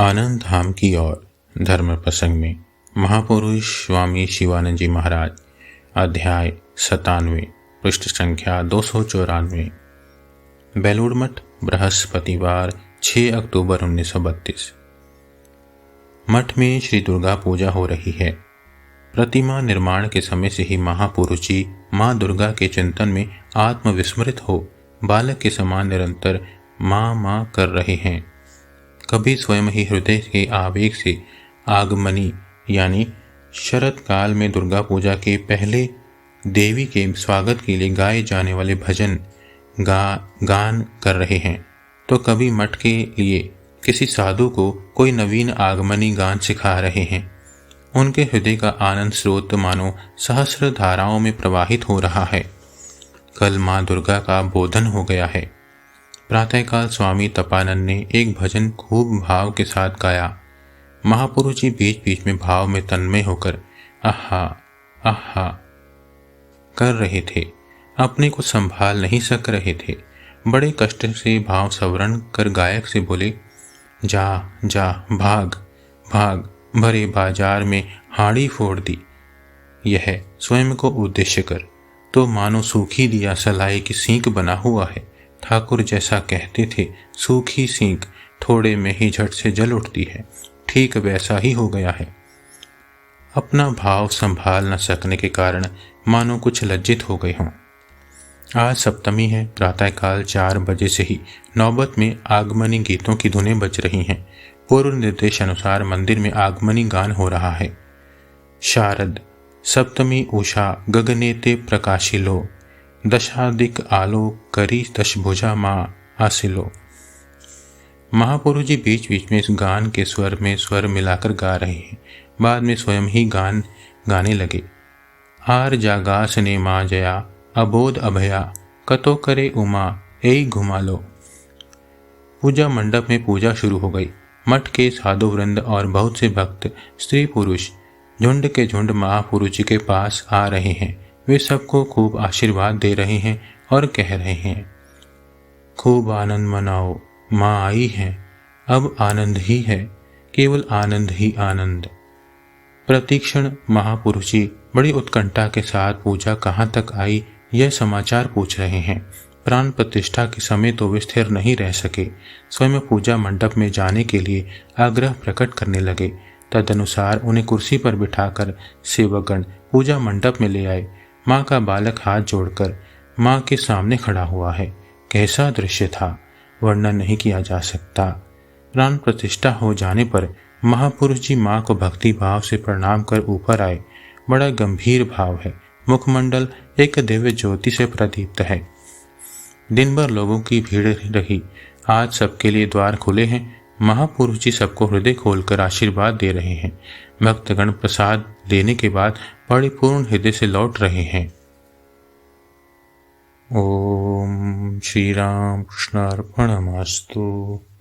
आनंद धाम की ओर धर्म प्रसंग में महापुरुष स्वामी शिवानंद जी महाराज, अध्याय 97, पृष्ठ संख्या 294। बेलूड़ मठ, बृहस्पतिवार 6 अक्टूबर 1932। मठ में श्री दुर्गा पूजा हो रही है। प्रतिमा निर्माण के समय से ही महापुरुष जी माँ दुर्गा के चिंतन में आत्मविस्मृत हो बालक के समान निरंतर माँ माँ कर रहे हैं। कभी स्वयं ही हृदय के आवेग से आगमनी यानी शरद काल में दुर्गा पूजा के पहले देवी के स्वागत के लिए गाए जाने वाले भजन गान कर रहे हैं, तो कभी मठ के लिए किसी साधु को कोई नवीन आगमनी गान सिखा रहे हैं। उनके हृदय का आनंद स्रोत मानो सहस्र धाराओं में प्रवाहित हो रहा है। कल माँ दुर्गा का बोधन हो गया है। प्रातःकाल स्वामी तपानंद ने एक भजन खूब भाव के साथ गाया। महापुरुष जी बीच बीच में भाव में तन्मय होकर आहा आहा कर रहे थे। अपने को संभाल नहीं सक रहे थे। बड़े कष्ट से भाव सवरण कर गायक से बोले, जा जा भाग भाग, भरे बाजार में हाड़ी फोड़ दी। यह स्वयं को उद्देश्य कर तो मानो सूखी दिया सलाई की सींक बना हुआ है। ठाकुर जैसा कहते थे, सूखी सींक थोड़े में ही झट से जल उठती है। ठीक वैसा ही हो गया है। अपना भाव संभाल न सकने के कारण मानो कुछ लज्जित हो गए हों। आज सप्तमी है। प्रातःकाल 4 बजे से ही नौबत में आगमनी गीतों की धुनें बज रही हैं। पूर्व निर्देश अनुसार मंदिर में आगमनी गान हो रहा है। शारद सप्तमी उषा गगनेते प्रकाशिलो, दशाधिक आलोक करी दशभुजा माँ आसिलो। महापुरुष जी बीच बीच में इस गान के स्वर में स्वर मिलाकर गा रहे हैं। बाद में स्वयं ही गान गाने लगे। आर जागास ने माँ जया, अबोध अभया, कतो करे उमा ए घुमा लो। पूजा मंडप में पूजा शुरू हो गई। मठ के साधु वृंद और बहुत से भक्त स्त्री पुरुष झुंड के झुंड महापुरुष जी के पास आ रहे हैं। वे सबको खूब आशीर्वाद दे रहे हैं और कह रहे हैं, खूब आनंद मनाओ, माँ आई है। अब आनंद ही है, केवल आनंद ही आनंद। प्रतिक्षण महापुरुष जी बड़ी उत्कंठा के साथ पूजा कहाँ तक आई यह समाचार पूछ रहे हैं। प्राण प्रतिष्ठा के समय तो वे स्थिर नहीं रह सके। स्वयं पूजा मंडप में जाने के लिए आग्रह प्रकट करने लगे। तदनुसार उन्हें कुर्सी पर बिठाकर सेवकगण पूजा मंडप में ले आए। माँ का बालक हाथ जोड़कर माँ के सामने खड़ा हुआ है। कैसा दृश्य था, वर्णन नहीं किया जा सकता। प्राण प्रतिष्ठा हो जाने पर महापुरुष जी माँ को भक्ति भाव से प्रणाम कर ऊपर आए। बड़ा गंभीर भाव है। मुखमंडल एक दिव्य ज्योति से प्रदीप्त है। दिन भर लोगों की भीड़ रही। आज सबके लिए द्वार खुले हैं। महापुरुष जी सबको हृदय खोलकर आशीर्वाद दे रहे हैं। भक्तगण प्रसाद लेने के बाद बड़े पूर्ण हृदय से लौट रहे हैं। ओम श्री राम कृष्णार्पणमस्तु।